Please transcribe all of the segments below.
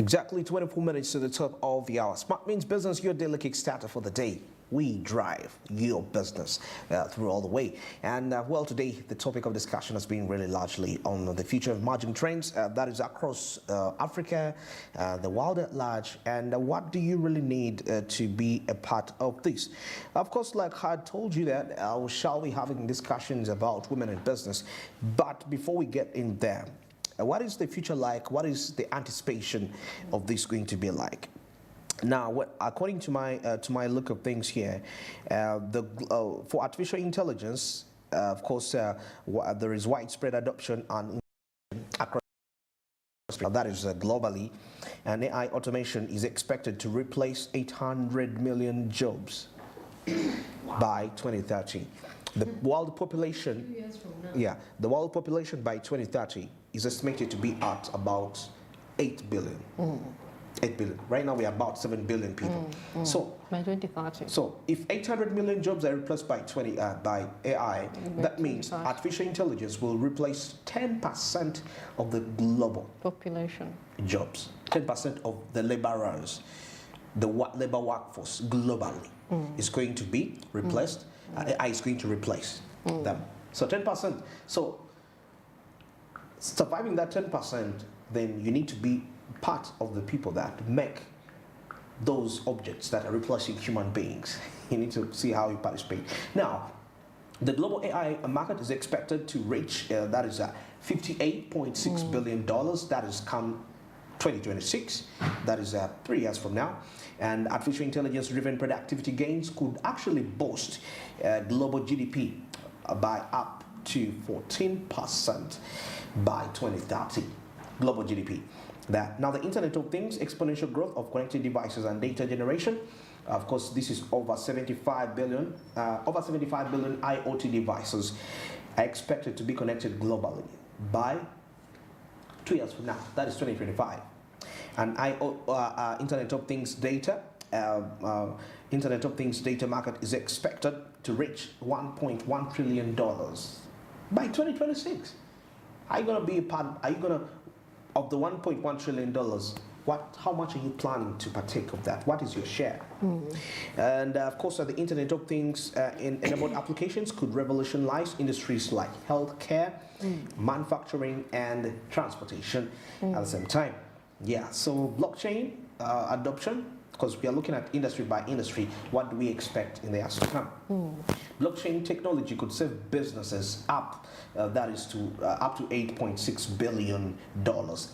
Exactly 24 minutes to the top of the hour. Smart means business, your daily kickstarter for the day. We drive your business through all the way. And well, today the topic of discussion has been really largely on the future of emerging trends that is across Africa, the world at large, and what do you really need to be a part of this? Of course, like I told you that we shall be having discussions about women in business, but before we get in there, what is the future like? What is the anticipation of this going to be like? Now, according to my look of things here, for artificial intelligence, of course, there is widespread adoption and across that is globally, and AI automation is expected to replace 800 million jobs by 2030. The world population, 2 years from now. The world population by 2030 is estimated to be at about 8 billion. 8 billion. Right now we are about 7 billion people. So by 2030. So if 800 million jobs are replaced by by AI, that means artificial intelligence will replace 10% of the global population jobs. 10% of the laborers, the labor workforce globally is going to be replaced. AI is going to replace them. So 10%. So surviving that 10%, then you need to be part of the people that make those objects that are replacing human beings. You need to see how you participate. Now, the global AI market is expected to reach, that is $58.6 billion. That is come 2026. That is 3 years from now. And artificial intelligence-driven productivity gains could actually boost global GDP by up to 14% by 2030. Global GDP. Now, the Internet of Things, exponential growth of connected devices and data generation. Of course, this is over 75 billion IoT devices are expected to be connected globally by 2 years from now. That is 2025. And Internet of Things data, Internet of Things data market is expected to reach $1.1 trillion by 2026. Are you going to be a part? Are you going to, of the $1.1 trillion? How much are you planning to partake of that? What is your share? And of course, the Internet of Things enabled applications could revolutionize industries like healthcare, manufacturing, and transportation at the same time. So blockchain adoption, because we are looking at industry by industry, what do we expect in the years to come? Blockchain technology could save businesses up to $8.6 billion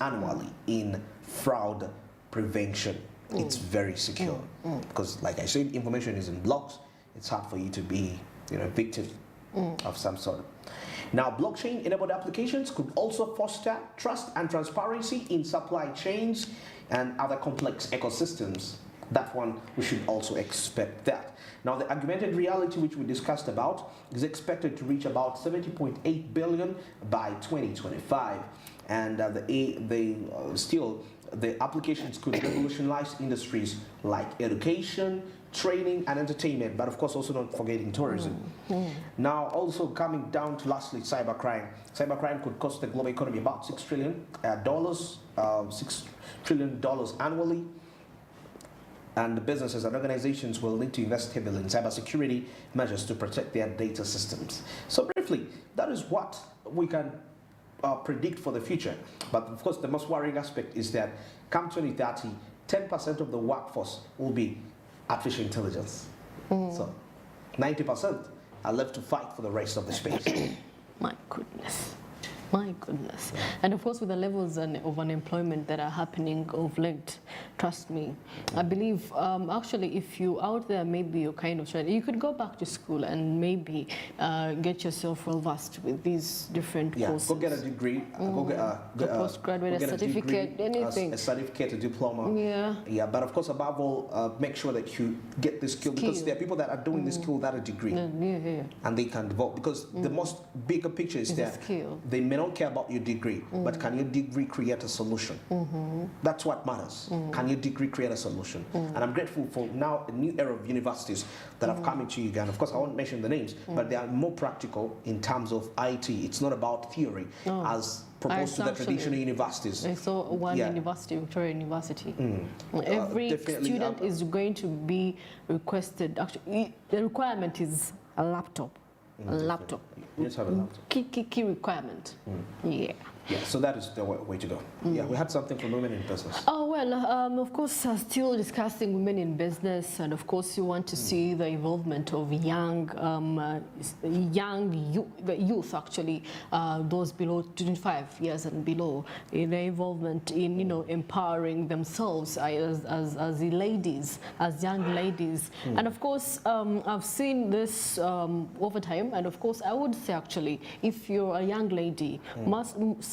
annually in fraud prevention. It's very secure because, like I said, information is in blocks. It's hard for you to be, victim of some sort. Now, blockchain-enabled applications could also foster trust and transparency in supply chains and other complex ecosystems. That one, we should also expect that. Now, the augmented reality, which we discussed about, is expected to reach about $70.8 billion by 2025. And the applications could revolutionize industries like education, training, and entertainment, but of course also not forgetting tourism. Now, also coming down to lastly, cybercrime. Cybercrime could cost the global economy about $6 trillion, $6 trillion annually. And the businesses and organizations will need to invest heavily in cybersecurity measures to protect their data systems. So briefly, that is what we can predict for the future. But of course, the most worrying aspect is that come 2030, 10% of the workforce will be artificial intelligence. So 90% are left to fight for the rest of the space. My goodness. My goodness. And of course, with the levels of unemployment that are happening of late, trust me, I believe actually if you out there, maybe you're kind of trying, you could go back to school and maybe get yourself well versed with these different courses. Go get a degree, go get a postgraduate, a certificate, anything. A certificate, a diploma. But of course, above all, make sure that you get the skill, because there are people that are doing the skill without a degree. And they can develop, because the most bigger picture is that they not care about your degree, but can your degree create a solution? That's what matters. Can your degree create a solution? And I'm grateful for now a new era of universities that have come into Uganda. Of course, I won't mention the names, but they are more practical in terms of IT. It's not about theory as proposed to the traditional universities. I saw one university, Victoria University. Every student is going to be requested. Actually, the requirement is a laptop. A laptop. You just have a laptop. Key requirement. Yeah. Yeah, so that is the way to go. Yeah, we had something for women in business. Oh, well, of course, still discussing women in business, and of course, you want to see the involvement of the youth, actually, those below 25 years and below, in their involvement in, empowering themselves as ladies, as young ladies. And of course, I've seen this over time, and of course, I would say, actually, if you're a young lady,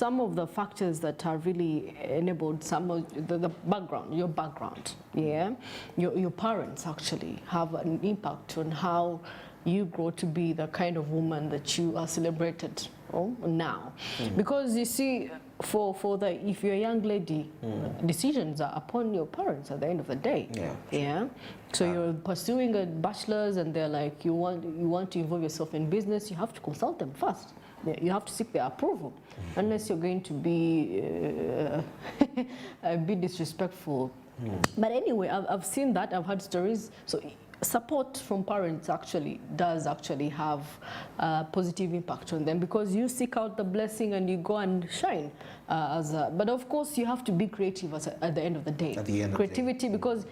some of the factors that are really enabled some of the background, your background, your parents actually have an impact on how you grow to be the kind of woman that you are celebrated now. Because you see, if you're a young lady, decisions are upon your parents at the end of the day. So you're pursuing a bachelor's, and they're like, you want to involve yourself in business, you have to consult them first. You have to seek their approval, unless you're going to be disrespectful. But anyway, I've seen that. I've had stories. So support from parents does have a positive impact on them, because you seek out the blessing and you go and shine. But of course, you have to be creative at the end of the day. At the end creativity, of the day. because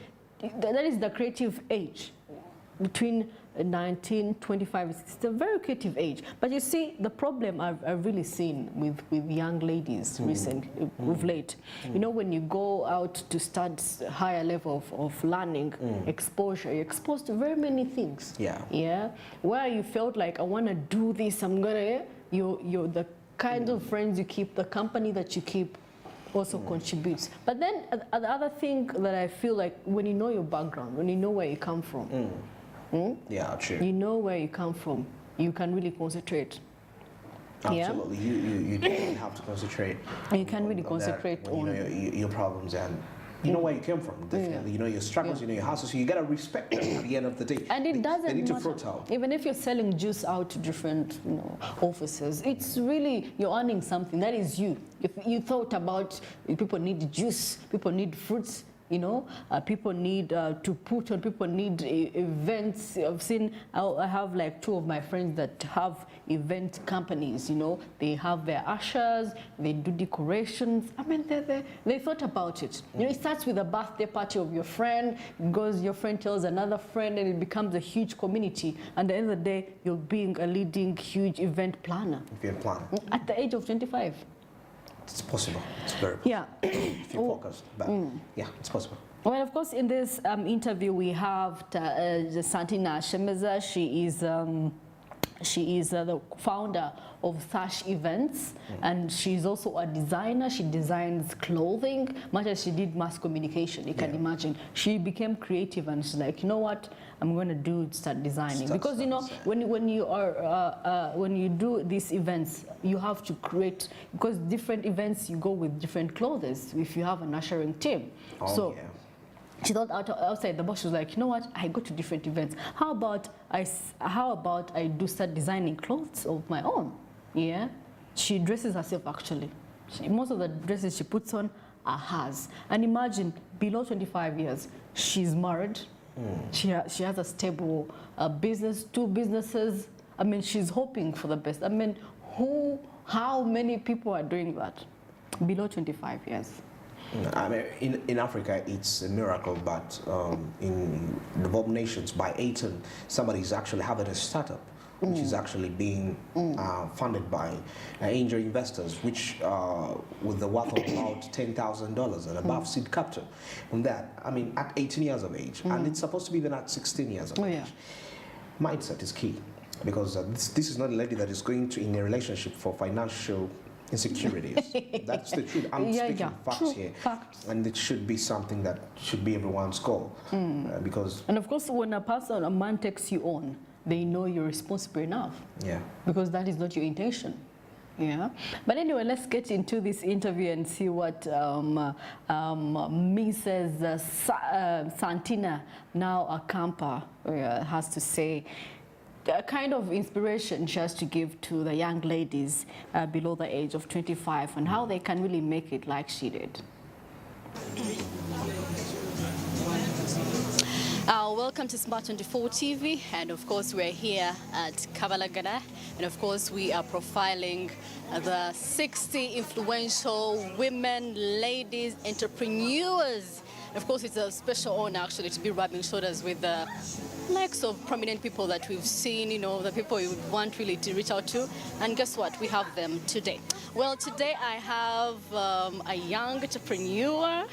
that is the creative age. Between 19, 25, it's a very creative age. But you see, the problem I've really seen with young ladies recently, of late, when you go out to start higher level of learning, exposure, you're exposed to very many things. Where you felt like, I want to do this, you're the kind of friends you keep, the company that you keep also contributes. But then the other thing that I feel like, when you know your background, when you know where you come from, yeah, true. you know where you come from, you can really concentrate. Absolutely, you definitely have to concentrate. You can really concentrate on your problems, and you know where you came from. Definitely, you know your struggles, you know your hustles. So you gotta respect them at the end of the day. And it doesn't they need matter. to fruit out. Even if you're selling juice out to different offices, it's really, you're earning something. That is you. If you thought about people need juice, people need fruits, people need to put on, people need events. I have like two of my friends that have event companies, they have their ushers, they do decorations. I mean, they thought about it. It starts with a birthday party of your friend, because your friend tells another friend, and it becomes a huge community. And at the end of the day, you're being a leading huge event planner. At the age of 25. It's possible. It's very possible. If you focus. But yeah, it's possible. Well, of course, in this interview, we have Santina Shemeza. She is the founder of Sash Events, and she's also a designer. She designs clothing, much as she did mass communication. You can imagine. She became creative, and she's like, you know what? I'm going to start designing. Because when you do these events, you have to create, because different events you go with different clothes. If you have an ushering team, she thought outside the box. She was like, you know what? I go to different events. How about I start designing clothes of my own? Yeah, she dresses herself actually. Most of the dresses she puts on are hers. And imagine, below 25 years, she's married. She has a stable business, 2 businesses. I mean, she's hoping for the best. I mean, how many people are doing that below 25 years? I mean, in Africa, it's a miracle, but in developed nations, by 18, somebody's actually having a startup, which is actually being funded by angel investors, which with the worth of about $10,000 and above seed capital. From that, I mean, at 18 years of age, and it's supposed to be even at 16 years of age. Mindset is key, because this is not a lady that is going to in a relationship for financial insecurities. That's the truth. I'm speaking facts here. Facts. And it should be something that should be everyone's goal. Because and of course, when a man takes you on, they know you're responsible enough. Yeah. Because that is not your intention. Yeah, but anyway, let's get into this interview and see what Mrs. Santina, now Akampa, has to say. The kind of inspiration she has to give to the young ladies below the age of 25 and how they can really make it like she did. Welcome to Smart 24 TV, and of course we're here at Kabalagala, and of course we are profiling the 60 influential women, ladies, entrepreneurs. And of course it's a special honor actually to be rubbing shoulders with the likes of prominent people that we've seen, you know, the people you would want really to reach out to. And guess what? We have them today. Well, today I have a young entrepreneur.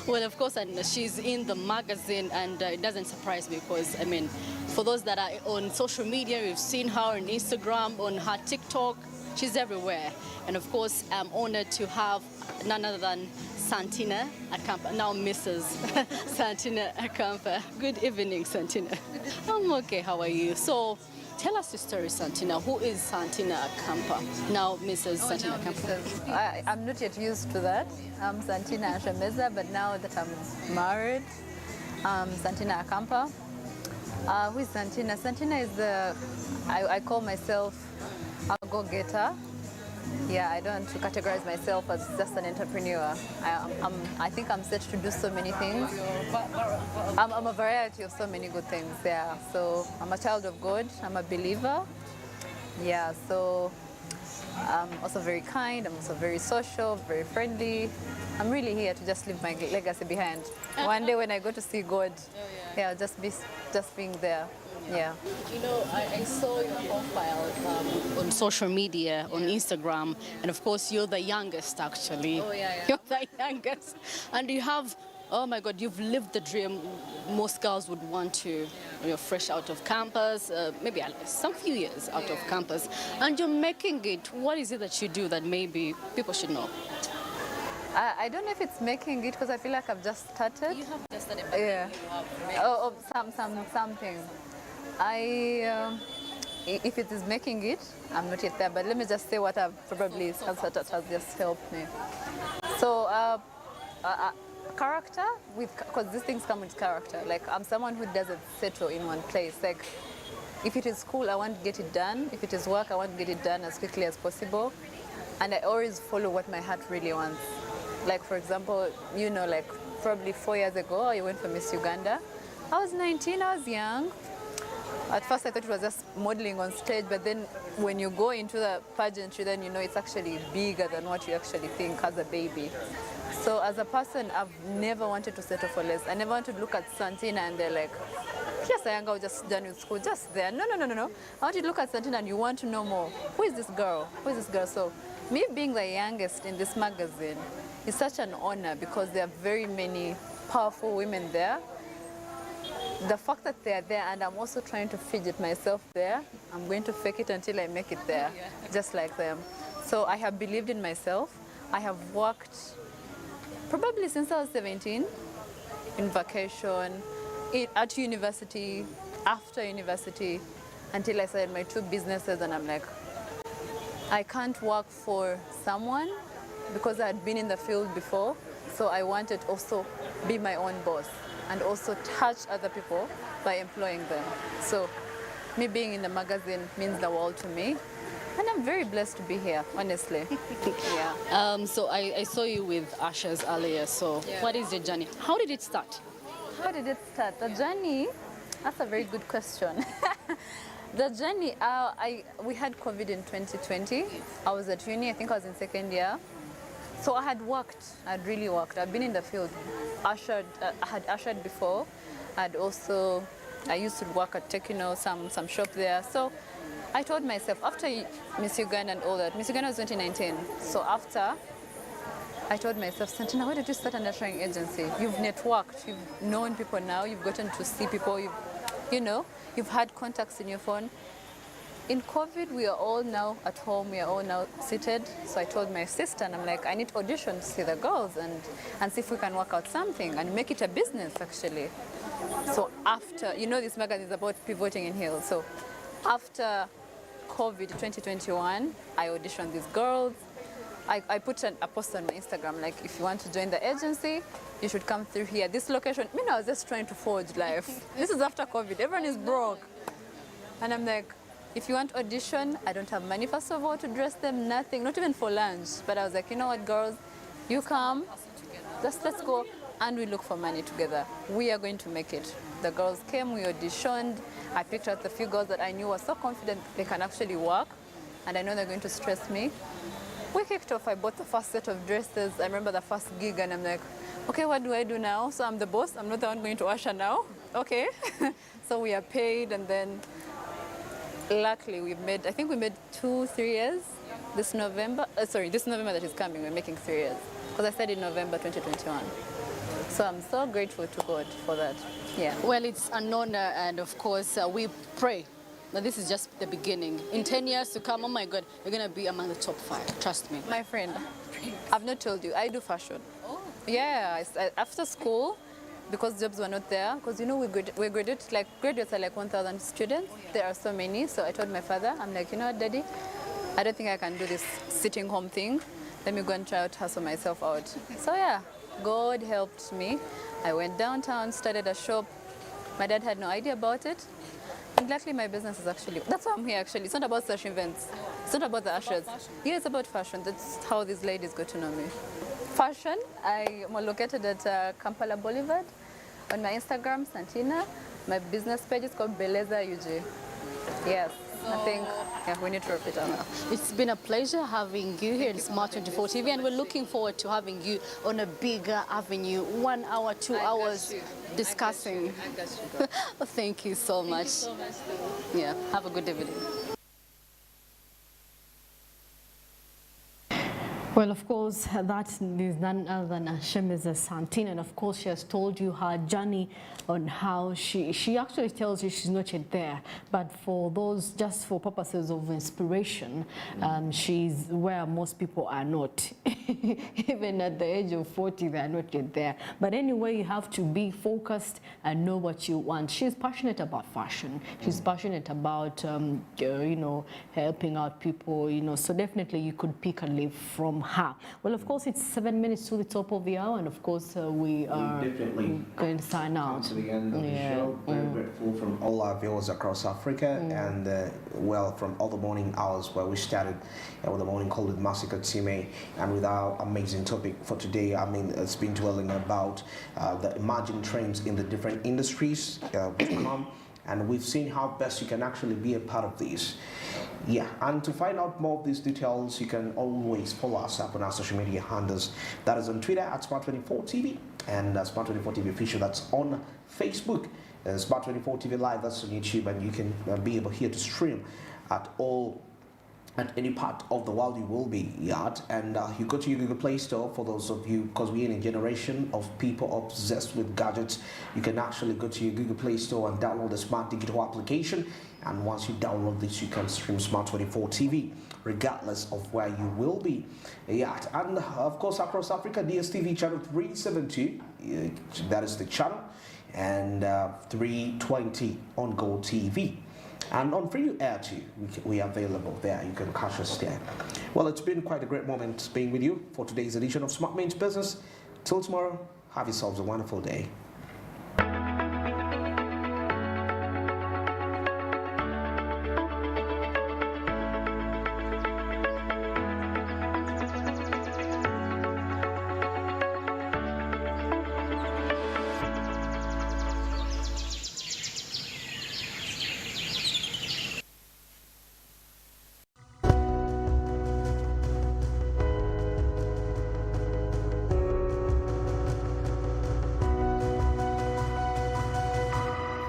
Well, of course, and she's in the magazine, and it doesn't surprise me because, I mean, for those that are on social media, we've seen her on Instagram, on her TikTok, she's everywhere. And of course, I'm honored to have none other than Santina Akampa, now Mrs. Santina Akampa. Good evening, Santina. I'm okay, how are you? So, tell us the story, Santina. Who is Santina Akampa? Now, Mrs. Santina Akampa. I'm not yet used to that. I'm Santina Ashameza, but now that I'm married, Santina Akampa. Who is Santina? Santina is I call myself a go-getter. Yeah, I don't categorize myself as just an entrepreneur. I think I'm set to do so many things. I'm a variety of so many good things, yeah. So I'm a child of God, I'm a believer. Yeah, so I'm also very kind, I'm also very social, very friendly. I'm really here to just leave my legacy behind. One day when I go to see God, yeah, just being there. Yeah. You know, I saw your profile on social media, on Instagram, and of course you're the youngest actually. Oh, yeah. You're the youngest. And you have, oh my God, you've lived the dream most girls would want to. You're fresh out of campus, maybe some few years out of campus, and you're making it. What is it that you do that maybe people should know? I don't know if it's making it because I feel like I've just started. You have just started, yeah. Something. If it is making it, I'm not yet there, but let me just say what I've probably has just helped me. So, character, because these things come with character. Like, I'm someone who doesn't settle in one place. Like, if it is school, I want to get it done. If it is work, I want to get it done as quickly as possible. And I always follow what my heart really wants. Like, for example, you know, like probably 4 years ago, I went for Miss Uganda. I was 19, I was young. At first I thought it was just modeling on stage, but then when you go into the pageantry, then you know it's actually bigger than what you actually think as a baby. So as a person, I've never wanted to settle for less. I never wanted to look at Santina and they're like, just a young girl just done with school, just there. No. I want you to look at Santina and you want to know more. Who is this girl? Who is this girl? So me being the youngest in this magazine is such an honor because there are very many powerful women there. The fact that they're there and I'm also trying to fidget myself there, I'm going to fake it until I make it there, just like them. So I have believed in myself. I have worked probably since I was 17, in vacation, at university, after university, until I started my 2 businesses, and I'm like, I can't work for someone because I had been in the field before, so I wanted also be my own boss and also touch other people by employing them. So me being in the magazine means the world to me. And I'm very blessed to be here, honestly. Yeah. So I saw you with Ashes earlier, so what is your journey? How did it start? How did it start? The journey, that's a very good question. The journey, we had COVID in 2020. I was at uni, I think I was in second year. So I had worked, I'd really worked. I've been in the field, I had ushered before. I used to work at Tekino, some shop there. So I told myself, after Miss Uganda and all that, Miss Uganda was 2019. So after, I told myself, Santina, why did you start an ushering agency? You've networked, you've known people now, you've gotten to see people, you've had contacts in your phone. In COVID, we are all now at home, we are all now seated. So I told my sister, and I'm like, I need to audition to see the girls and see if we can work out something and make it a business, actually. So after, this magazine is about pivoting in heels. So after COVID 2021, I auditioned these girls. I put a post on my Instagram, like, if you want to join the agency, you should come through here. This location, I was just trying to forge life. This is after COVID, everyone is broke. And I'm like, if you want audition, I don't have money, first of all, to dress them, nothing, not even for lunch. But I was like, you know what, girls, you come, let's go, and we look for money together. We are going to make it. The girls came, we auditioned. I picked out the few girls that I knew were so confident they can actually work, and I know they're going to stress me. We kicked off. I bought the first set of dresses. I remember the first gig, and I'm like, okay, what do I do now? So I'm the boss. I'm not the one going to usher now. Okay. So we are paid, and then luckily I think we made 2-3 years this November. This November that is coming, we're making 3 years. Because I started in November 2021. So I'm so grateful to God for that. Yeah. Well, it's an honor, and of course, we pray. Now, this is just the beginning. In 10 years to come, oh my God, you're going to be among the top 5. Trust me. My friend, I've not told you, I do fashion. Oh. Yeah, after school, because jobs were not there, because we graduate, graduates are like 1,000 students. Oh, yeah. There are so many. So I told my father, I'm like, you know what, Daddy, I don't think I can do this sitting home thing. Let me go and try to hustle myself out. So yeah, God helped me. I went downtown, started a shop. My dad had no idea about it. And luckily my business is that's why I'm here actually. It's not about such events. It's not about the ushers. Yeah, it's about fashion. That's how these ladies got to know me. Fashion, I am located at Kampala Boulevard. On my Instagram, Santina. My business page is called Beleza UG. Yes, I think we need to repeat that. It's been a pleasure having you here in Smart 24 TV, and we're looking forward to having you on a bigger avenue, 1 hour, 2 hours discussing. Well, thank you so much. Thank you so much. Yeah, have a good evening. Well, of course, that is none other than Shemiza Santina, and of course she has told you her journey on how she actually tells you she's not yet there, but for those, just for purposes of inspiration, she's where most people are not. Even at the age of 40, they are not yet there. But anyway, you have to be focused and know what you want. She's passionate about fashion. She's passionate about, helping out people, so definitely you could pick a leaf from her. Well, of course, it's 7 minutes to the top of the hour, and of course, we are going to sign out. To the end of the show. Very grateful from all our viewers across Africa, and from all the morning hours where we started with the morning call with Massacre Time, and with our amazing topic for today. I mean, it's been dwelling about the emerging trends in the different industries which come. And we've seen how best you can actually be a part of these. Yeah, and to find out more of these details, you can always follow us up on our social media handles. That is on Twitter at Smart24TV, and Smart24TV Official, that's on Facebook. Smart24TV Live, that's on YouTube, and you can be able here to stream at any part of the world you will be at. And you go to your Google Play Store, for those of you, because we're in a generation of people obsessed with gadgets. You can actually go to your Google Play Store and download the Smart Digital application, and once you download this, you can stream Smart 24 TV regardless of where you will be at. And of course, across Africa, DSTV channel 372, that is the channel, and 320 on GOTV. And on Free Air too, we are available there. You can catch us there. Well, it's been quite a great moment being with you for today's edition of Smart Means Business. Till tomorrow, have yourselves a wonderful day.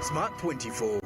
Smart 24.